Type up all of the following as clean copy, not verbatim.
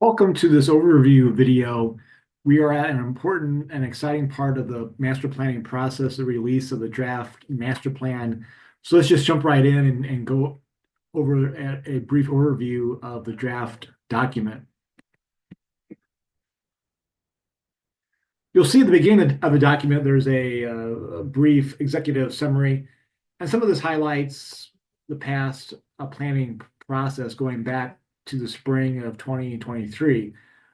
Welcome to this overview video. We are at an important and exciting part of the master planning process, the release of the draft master plan. So let's just jump right in and go over a brief overview of the draft document. You'll see at the beginning of the document, there's a brief executive summary, and some of this highlights the past planning process going back to the spring of 2023.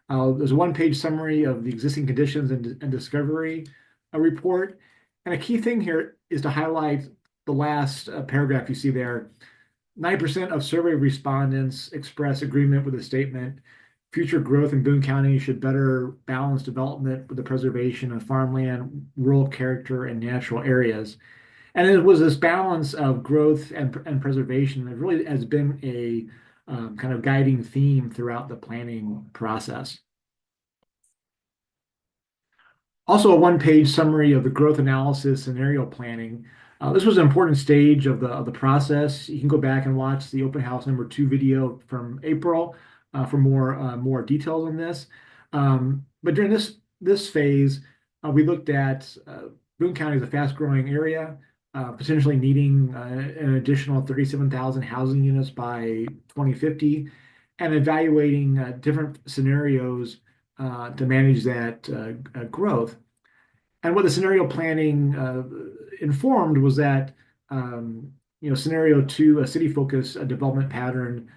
There's a one-page summary of the existing conditions and discovery report. And a key thing here is to highlight the last paragraph you see there. 9% of survey respondents express agreement with the statement. Future growth in Boone County should better balance development with the preservation of farmland, rural character, and natural areas. And it was this balance of growth and preservation that really has been a kind of guiding theme throughout the planning process. Also, a one-page summary of the growth analysis scenario planning. This was an important stage of the process. You can go back and watch the open house #2 video from April for more details on this. But during this phase, we looked at Boone County as a fast-growing area, potentially needing an additional 37,000 housing units by 2050, and evaluating different scenarios to manage that growth. And what the scenario planning informed was that scenario two, a city focus a development pattern,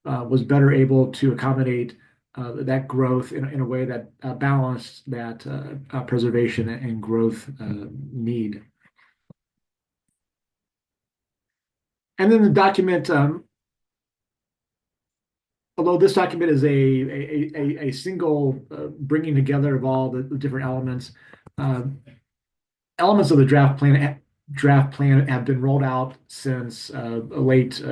was better able to accommodate that growth in a way that balanced that preservation and growth need. And then the document, although this document is a single bringing together of all the different elements, uh, elements of the draft plan have been rolled out since late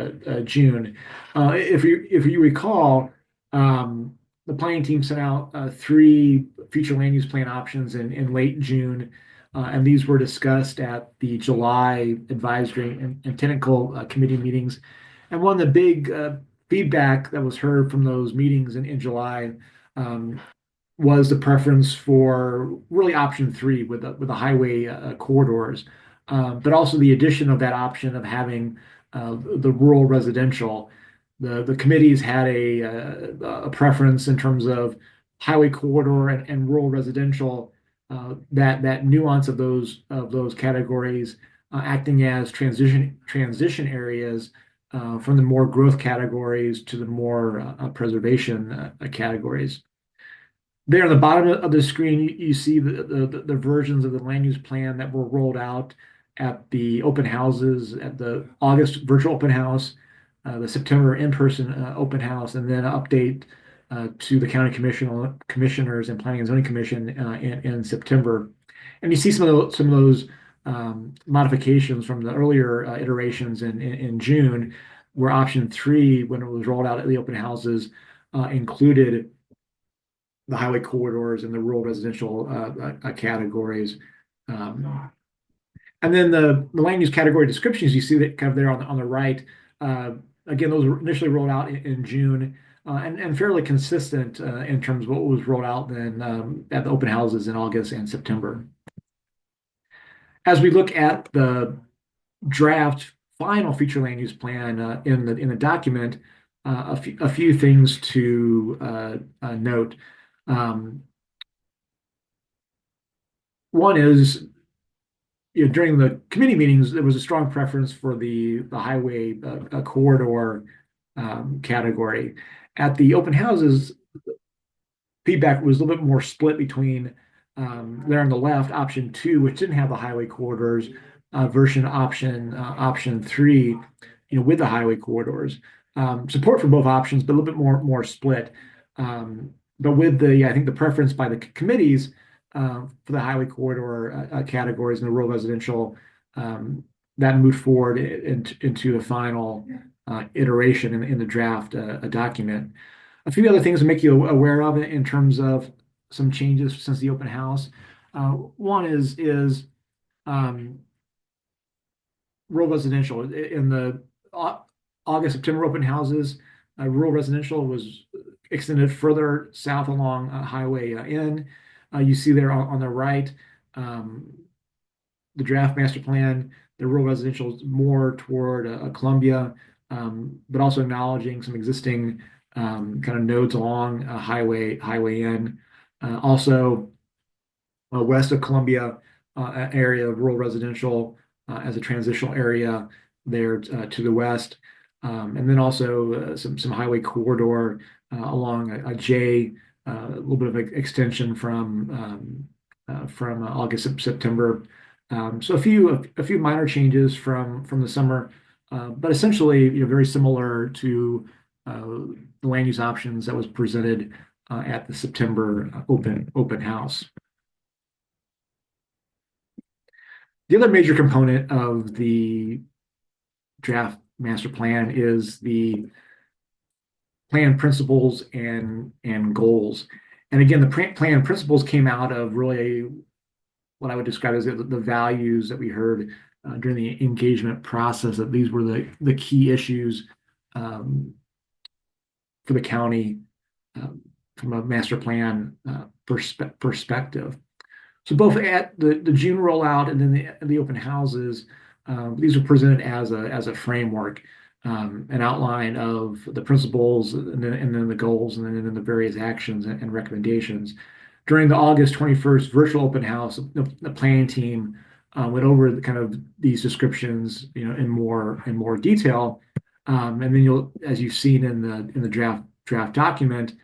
June. If you recall, the planning team sent out three future land use plan options in late June, and these were discussed at the July advisory and technical committee meetings. And one of the big feedback that was heard from those meetings in July um, was the preference for really option three with the highway corridors, but also the addition of that option of having the rural residential. The committees had a preference in terms of highway corridor and rural residential. That nuance of those categories acting as transition areas from the more growth categories to the more preservation categories. There on the bottom of the screen, you see the versions of the land use plan that were rolled out at the open houses, at the August virtual open house, the September in-person open house, and then an update to the county commissioners and planning and zoning commission in September. And you see some of those modifications from the earlier iterations in June, where option three, when it was rolled out at the open houses, included the highway corridors and the rural residential categories. Um, and then the land use category descriptions, you see that kind of there on the right. Uh, Again, those were initially rolled out in June and fairly consistent in terms of what was rolled out then at the open houses in August and September. As we look at the draft final future land use plan in the document, a few things to note. Um, One is, during the committee meetings, there was a strong preference for the highway corridor category. At the open houses, feedback was a little bit more split between there on the left, option two, which didn't have the highway corridors, version option three, with the highway corridors. Support for both options, but a little bit more split. But with I think the preference by the committees for the highway corridor categories and the rural residential, that moved forward into the final iteration in the draft document. A few other things to make you aware of in terms of some changes since the open house. One is um, rural residential. In the August, September open houses, rural residential was extended further south along Highway N. You see there on the right um, the draft master plan, the rural residential is more toward Columbia, but also acknowledging some existing kind of nodes along Highway N. Also, west of Columbia, area of rural residential as a transitional area there to the west. And then also some highway corridor along a J, a little bit of extension from August, September. So a few minor changes from the summer, but essentially, very similar to the land use options that was presented at the September open house. The other major component of the draft master plan is the plan principles and goals. And again, the plan principles came out of really what I would describe as the values that we heard during the engagement process, that these were the key issues um, for the county from a master plan perspective. So both at the June rollout and then the open houses, these are presented as a framework, an outline of the principles and then the goals and then the various actions and recommendations. During the August 21st virtual open house, the planning team went over kind of these descriptions, in more detail. And then as you've seen in the draft document,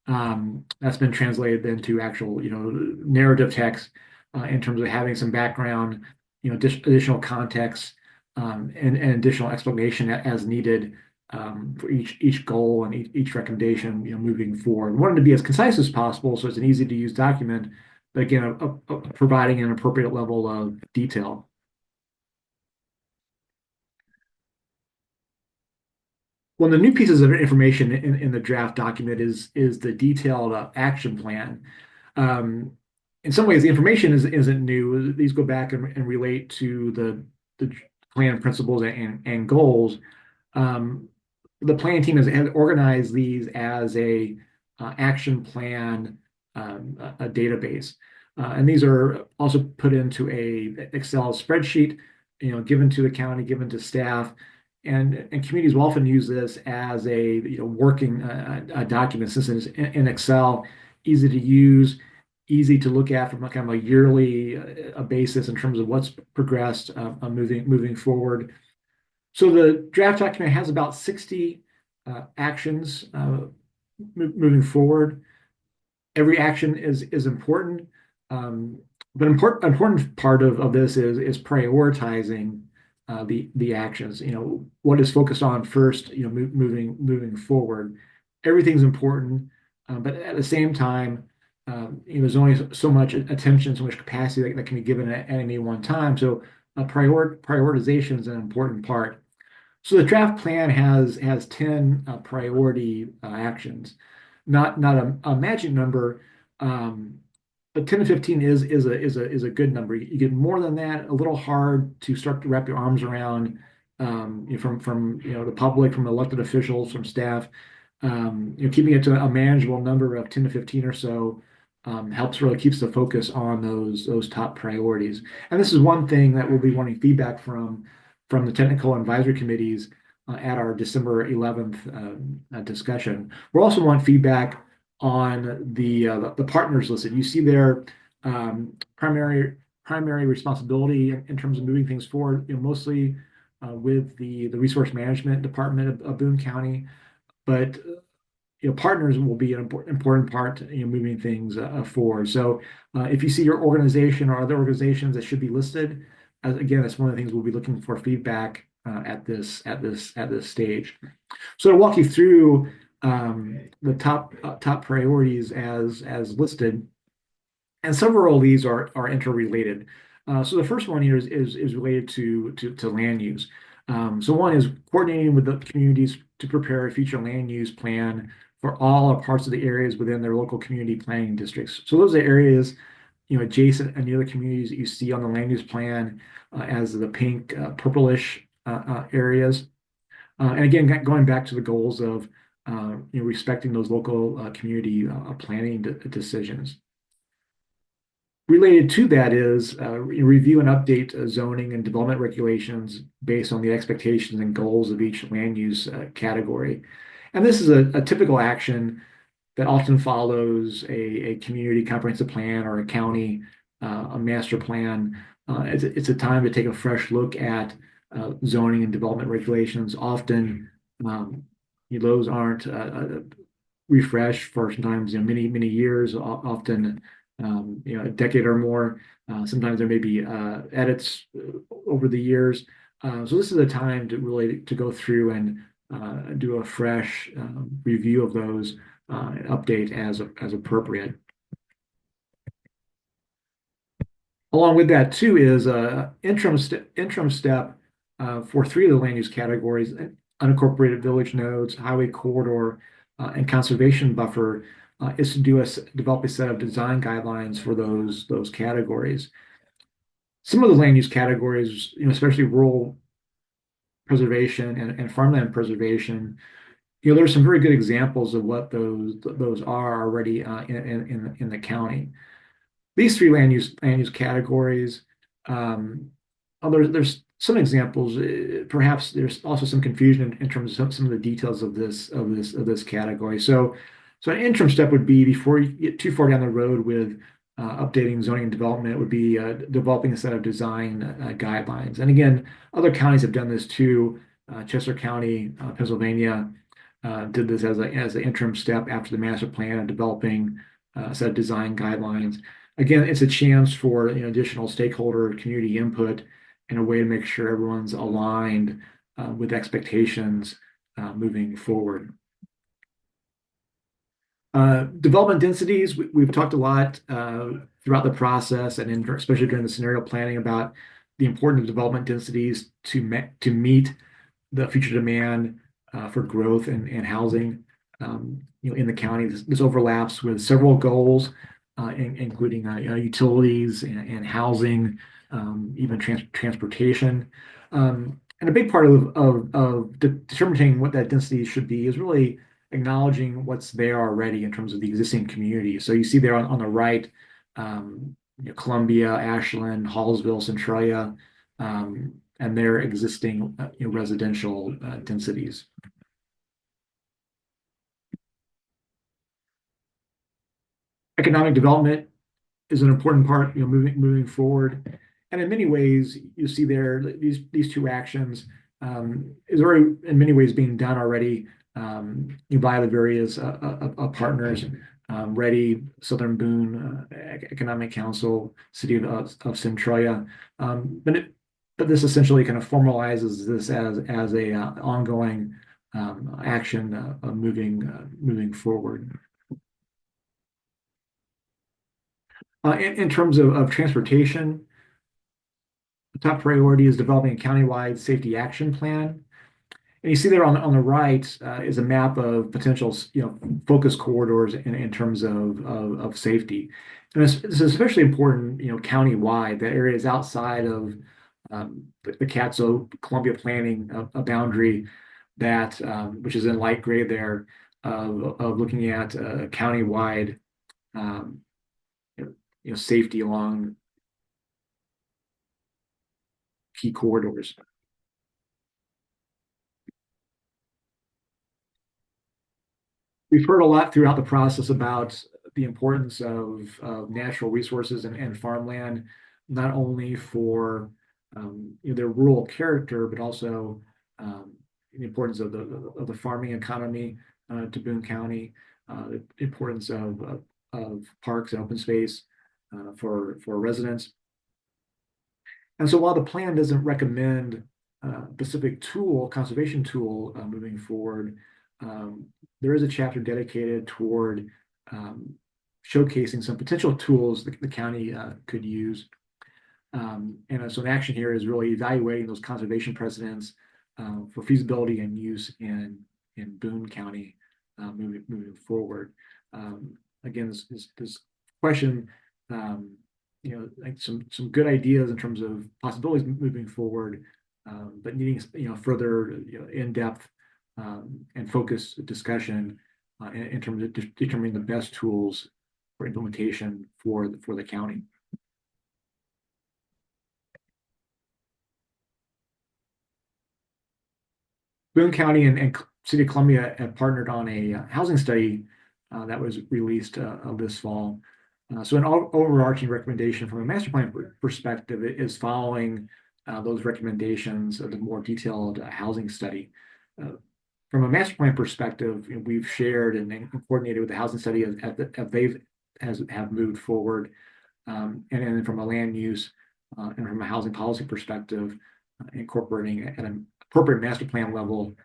that's been translated into actual, narrative text in terms of having some background, additional context, and additional explanation as needed for each goal and each recommendation, moving forward. We wanted to be as concise as possible, so it's an easy to use document, but again, providing an appropriate level of detail. One of the new pieces of information in the draft document is the detailed action plan. Um, in some ways, the information isn't new. These go back and relate to the plan principles and goals. Um, the planning team has organized these as a action plan, a database, and these are also put into a Excel spreadsheet, given to the county, given to staff, and communities will often use this as a working a document. Since it's in Excel, easy to use, easy to look at from a kind of a yearly basis in terms of what's progressed moving forward. So the draft document has about 60 actions moving forward. Every action is important, um, but important part of this is prioritizing the actions. What is focused on first. Moving forward. Everything's important, but at the same time, there's only so much attention, so much capacity that can be given at any one time. So prioritization is an important part. So the draft plan has 10 priority actions, not a magic number, um, but 10 to 15 is a good number. You get more than that, a little hard to start to wrap your arms around, from the public, from elected officials, from staff. Keeping it to a manageable number of 10 to 15 or so helps, really keeps the focus on those top priorities. And this is one thing that we'll be wanting feedback from the technical advisory committees at our December 11th discussion. We'll also want feedback on the partners listed. You see their primary responsibility in terms of moving things forward, mostly with the resource management department of Boone County, but partners will be an important part, moving things forward. So if you see your organization or other organizations that should be listed, again, that's one of the things we'll be looking for feedback at this stage. So to walk you through the top priorities as listed, and several of these are interrelated. So the first one here is related to land use. So one is coordinating with the communities to prepare a future land use plan for all or parts of the areas within their local community planning districts. So those are areas, adjacent and the other communities that you see on the land use plan as the pink, purplish areas. And again, going back to the goals of respecting those local community planning decisions. Related to that is review and update zoning and development regulations based on the expectations and goals of each land use category. And this is a typical action that often follows a community comprehensive plan or a county a master plan. It's a time to take a fresh look at zoning and development regulations. Often those aren't refreshed for sometimes many years, often a decade or more. Sometimes there may be edits over the years. So this is a time to really to go through and do a fresh review of those and update as appropriate. Along with that too is interim step for three of the land use categories: unincorporated village nodes, highway corridor, and conservation buffer. Is to develop a set of design guidelines for those categories. Some of the land use categories, especially rural preservation and farmland preservation, there's some very good examples of what those are already in the county. These three land use categories. There's some examples. Perhaps there's also some confusion in terms of some of the details of this category. So an interim step would be before you get too far down the road with updating zoning and development would be developing a set of design guidelines. And again, other counties have done this too. Chester County, Pennsylvania, did this as an interim step after the master plan of developing a set of design guidelines. Again, it's a chance for additional stakeholder community input and a way to make sure everyone's aligned with expectations moving forward. Development densities, we've talked a lot throughout the process and especially during the scenario planning about the importance of development densities to meet the future demand for growth and housing in the county. This overlaps with several goals, including utilities and housing, even transportation. And a big part of determining what that density should be is really acknowledging what's there already in terms of the existing community. So you see there on the right, Columbia, Ashland, Hallsville, Centralia, and their existing residential densities. Economic development is an important part, moving forward. And in many ways, you see there these two actions is already in many ways being done already by the various partners. Ready, Southern Boone, Economic Council, City of Centralia. But this essentially kind of formalizes this as a ongoing action moving forward. In terms of transportation, the top priority is developing a countywide safety action plan. And you see there on the right is a map of potential, focus corridors in terms of safety. And this is especially important, countywide. That area is outside of the CATSO Columbia planning a boundary that which is in light gray there of looking at countywide safety along key corridors. We've heard a lot throughout the process about the importance of natural resources and farmland, not only for their rural character, but also the importance of the farming economy to Boone County, the importance of parks and open space for residents. And so while the plan doesn't recommend a specific conservation tool moving forward, there is a chapter dedicated toward showcasing some potential tools the county could use. And so an action here is really evaluating those conservation precedents for feasibility and use in Boone County moving forward. Again, this question, like some good ideas in terms of possibilities moving forward, but needing further in-depth and focused discussion in terms of determining the best tools for implementation for the county. Boone County and City of Columbia have partnered on a housing study that was released this fall. So an overarching recommendation from a master plan perspective is following those recommendations of the more detailed housing study. From a master plan perspective, we've shared and coordinated with the housing study as have moved forward. And then from a land use and from a housing policy perspective, incorporating at an appropriate master plan level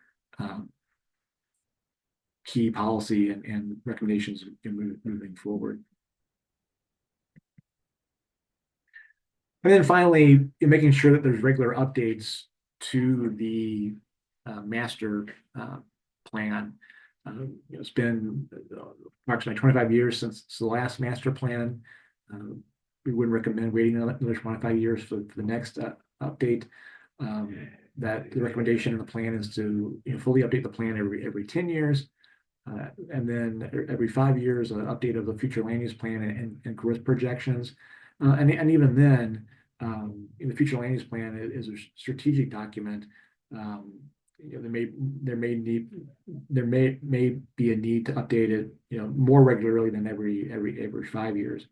key policy and recommendations moving forward. And then finally, making sure that there's regular updates to the master plan. It's been approximately 25 years since the last master plan. We wouldn't recommend waiting another 25 years for the next update. That the recommendation in the plan is to fully update the plan every 10 years. And then every 5 years, an update of the future land use plan and growth projections. And even then, in the future land use plan is a strategic document. There may be a need to update it, more regularly than every 5 years.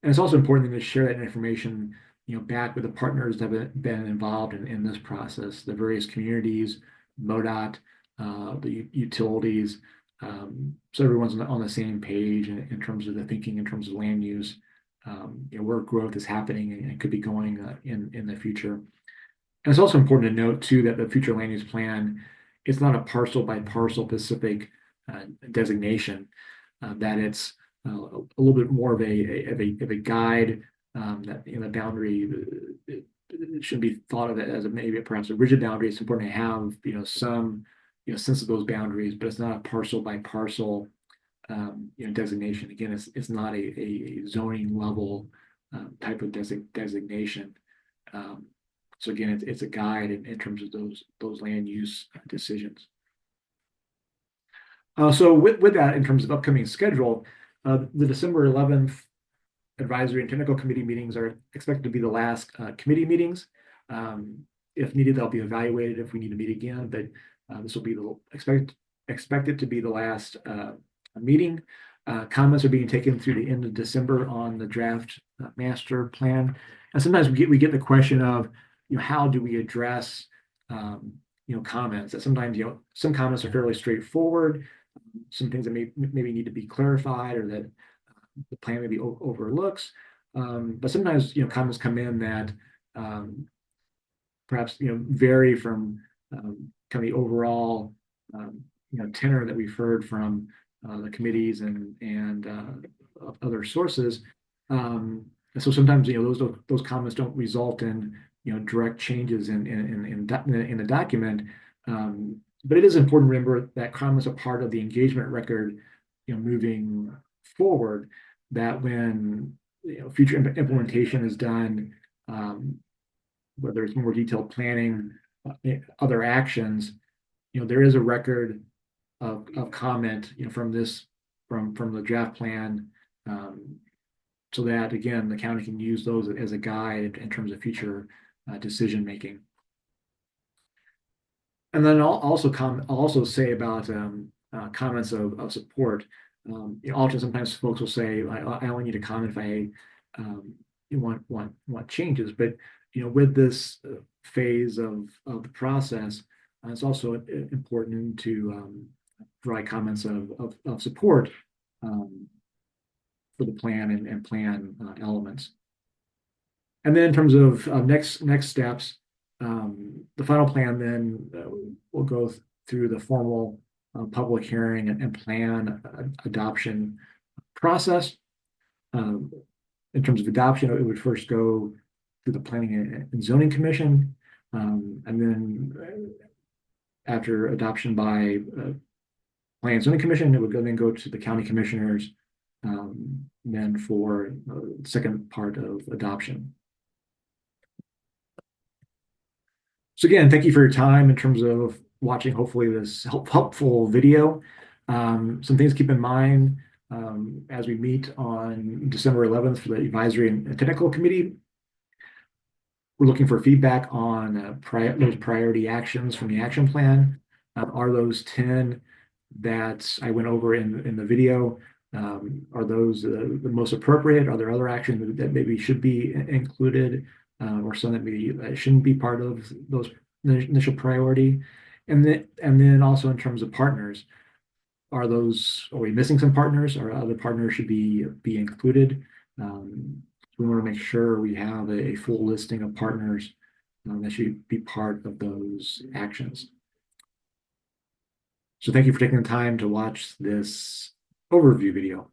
And it's also important to share that information, back with the partners that have been involved in this process, the various communities, MoDOT, the utilities, so everyone's on the same page in terms of the thinking, in terms of land use, where growth is happening and could be going in the future. And it's also important to note too that the future land use plan is not a parcel by parcel specific designation. That it's a little bit more of a guide, that the boundary it shouldn't be thought of as maybe perhaps a rigid boundary. It's important to have some sense of those boundaries, but it's not a parcel by parcel designation. Again, it's not a zoning level type of designation. So again, it's a guide in terms of those land use decisions. So with that, in terms of upcoming schedule, the December 11th advisory and technical committee meetings are expected to be the last committee meetings. If needed, they'll be evaluated if we need to meet again, but this will be expected to be the last meeting. Comments are being taken through the end of December on the draft master plan. And sometimes we get the question of, how do we address comments? That sometimes some comments are fairly straightforward, some things that maybe need to be clarified or that the plan maybe overlooks. But sometimes comments come in that perhaps vary from kind of the overall tenor that we've heard from the committees and other sources. And so sometimes those comments don't result in direct changes in the document. But it is important to remember that comments are part of the engagement record, moving forward. That when future implementation is done, whether it's more detailed planning, other actions, there is a record of comment, from the draft plan, so that again the county can use those as a guide in terms of future decision making. And then I'll also say about comments of support. Often sometimes folks will say, I only need to comment if I want changes. But with this phase of the process, it's also important to provide comments of support for the plan and plan elements. And then in terms of next steps, the final plan then will go through the formal public hearing and plan adoption process. In terms of adoption, it would first go through the Planning and Zoning Commission, and then after adoption by Planning and Zoning Commission, it would then go to the county commissioners, then for the second part of adoption. So again, thank you for your time in terms of watching hopefully this helpful video. Some things to keep in mind as we meet on December 11th for the advisory and technical committee. We're looking for feedback on those priority actions from the action plan. Are those 10 that I went over in the video, are those the most appropriate? Are there other actions that maybe should be included, or some that maybe shouldn't be part of those initial priority? And then also in terms of partners, are we missing some partners, or other partners should be included? We want to make sure we have a full listing of partners that should be part of those actions. So thank you for taking the time to watch this overview video.